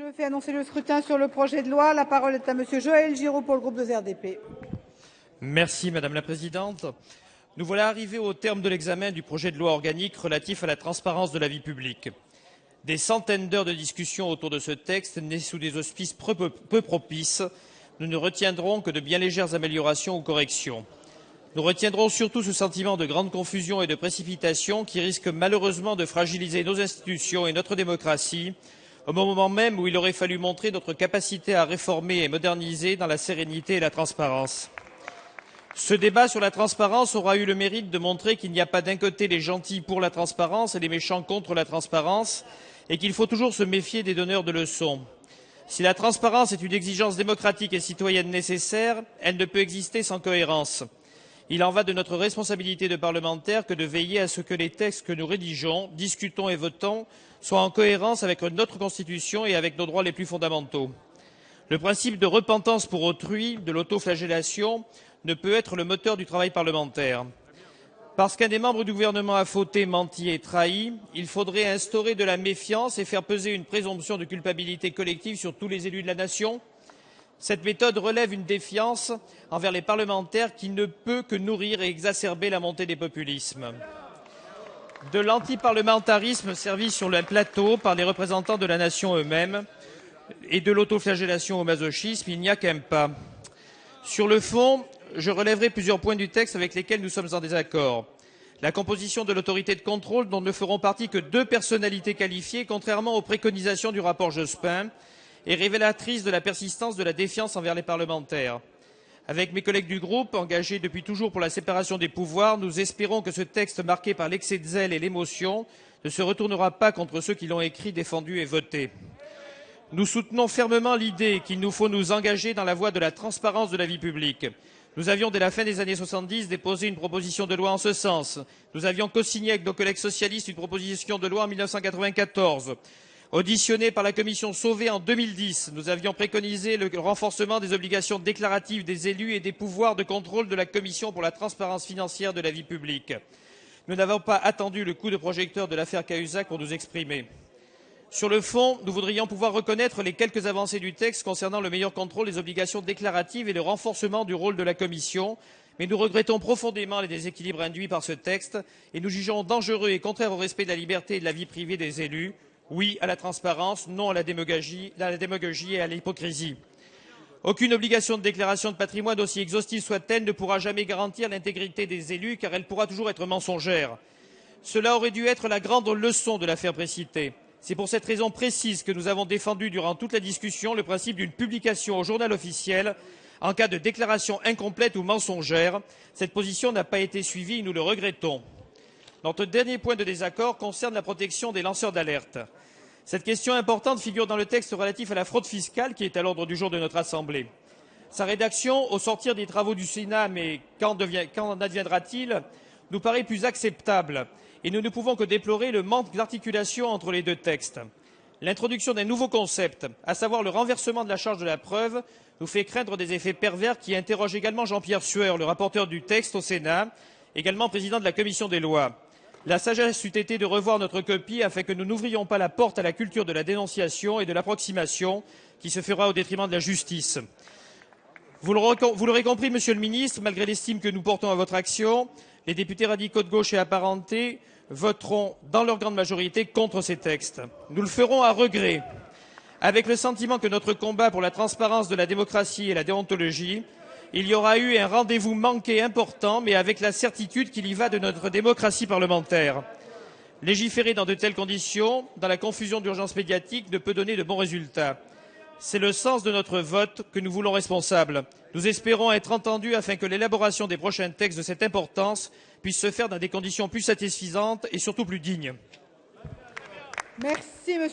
Je fais annoncer le scrutin sur le projet de loi. La parole est à monsieur Joël Giraud pour le groupe des RDP. Merci Madame la Présidente. Nous voilà arrivés au terme de l'examen du projet de loi organique relatif à la transparence de la vie publique. Des centaines d'heures de discussion autour de ce texte, né sous des auspices peu propices, nous ne retiendrons que de bien légères améliorations ou corrections. Nous retiendrons surtout ce sentiment de grande confusion et de précipitation qui risque malheureusement de fragiliser nos institutions et notre démocratie, au moment même où il aurait fallu montrer notre capacité à réformer et moderniser dans la sérénité et la transparence. Ce débat sur la transparence aura eu le mérite de montrer qu'il n'y a pas d'un côté les gentils pour la transparence et les méchants contre la transparence, et qu'il faut toujours se méfier des donneurs de leçons. Si la transparence est une exigence démocratique et citoyenne nécessaire, elle ne peut exister sans cohérence. Il en va de notre responsabilité de parlementaires que de veiller à ce que les textes que nous rédigeons, discutons et votons soient en cohérence avec notre Constitution et avec nos droits les plus fondamentaux. Le principe de repentance pour autrui, de l'autoflagellation, ne peut être le moteur du travail parlementaire. Parce qu'un des membres du gouvernement a fauté, menti et trahi, il faudrait instaurer de la méfiance et faire peser une présomption de culpabilité collective sur tous les élus de la nation. Cette méthode relève une défiance envers les parlementaires qui ne peut que nourrir et exacerber la montée des populismes. De l'antiparlementarisme servi sur le plateau par les représentants de la nation eux-mêmes et de l'autoflagellation au masochisme, il n'y a qu'un pas. Sur le fond, je relèverai plusieurs points du texte avec lesquels nous sommes en désaccord. La composition de l'autorité de contrôle dont ne feront partie que 2 personnalités qualifiées, contrairement aux préconisations du rapport Jospin, est révélatrice de la persistance de la défiance envers les parlementaires. Avec mes collègues du groupe, engagés depuis toujours pour la séparation des pouvoirs, nous espérons que ce texte marqué par l'excès de zèle et l'émotion ne se retournera pas contre ceux qui l'ont écrit, défendu et voté. Nous soutenons fermement l'idée qu'il nous faut nous engager dans la voie de la transparence de la vie publique. Nous avions, dès la fin des années 70, déposé une proposition de loi en ce sens. Nous avions co-signé avec nos collègues socialistes une proposition de loi en 1994. Auditionnés par la commission Sauvé en 2010, nous avions préconisé le renforcement des obligations déclaratives des élus et des pouvoirs de contrôle de la Commission pour la transparence financière de la vie publique. Nous n'avons pas attendu le coup de projecteur de l'affaire Cahuzac pour nous exprimer. Sur le fond, nous voudrions pouvoir reconnaître les quelques avancées du texte concernant le meilleur contrôle des obligations déclaratives et le renforcement du rôle de la Commission, mais nous regrettons profondément les déséquilibres induits par ce texte et nous jugeons dangereux et contraires au respect de la liberté et de la vie privée des élus. Oui à la transparence, non à la démagogie et à l'hypocrisie. Aucune obligation de déclaration de patrimoine, aussi exhaustive soit-elle, ne pourra jamais garantir l'intégrité des élus, car elle pourra toujours être mensongère. Cela aurait dû être la grande leçon de l'affaire précitée. C'est pour cette raison précise que nous avons défendu durant toute la discussion le principe d'une publication au journal officiel en cas de déclaration incomplète ou mensongère. Cette position n'a pas été suivie et nous le regrettons. Notre dernier point de désaccord concerne la protection des lanceurs d'alerte. Cette question importante figure dans le texte relatif à la fraude fiscale qui est à l'ordre du jour de notre Assemblée. Sa rédaction, au sortir des travaux du Sénat, mais qu'en adviendra-t-il, nous paraît plus acceptable et nous ne pouvons que déplorer le manque d'articulation entre les 2 textes. L'introduction d'un nouveau concept, à savoir le renversement de la charge de la preuve, nous fait craindre des effets pervers qui interrogent également Jean-Pierre Sueur, le rapporteur du texte au Sénat, également président de la Commission des lois. La sagesse eût été de revoir notre copie afin que nous n'ouvrions pas la porte à la culture de la dénonciation et de l'approximation qui se fera au détriment de la justice. Vous l'aurez compris, Monsieur le Ministre, malgré l'estime que nous portons à votre action, les députés radicaux de gauche et apparentés voteront dans leur grande majorité contre ces textes. Nous le ferons à regret, avec le sentiment que notre combat pour la transparence de la démocratie et la déontologie, il y aura eu un rendez-vous manqué important, mais avec la certitude qu'il y va de notre démocratie parlementaire. Légiférer dans de telles conditions, dans la confusion d'urgence médiatique, ne peut donner de bons résultats. C'est le sens de notre vote que nous voulons responsable. Nous espérons être entendus afin que l'élaboration des prochains textes de cette importance puisse se faire dans des conditions plus satisfaisantes et surtout plus dignes. Merci, monsieur.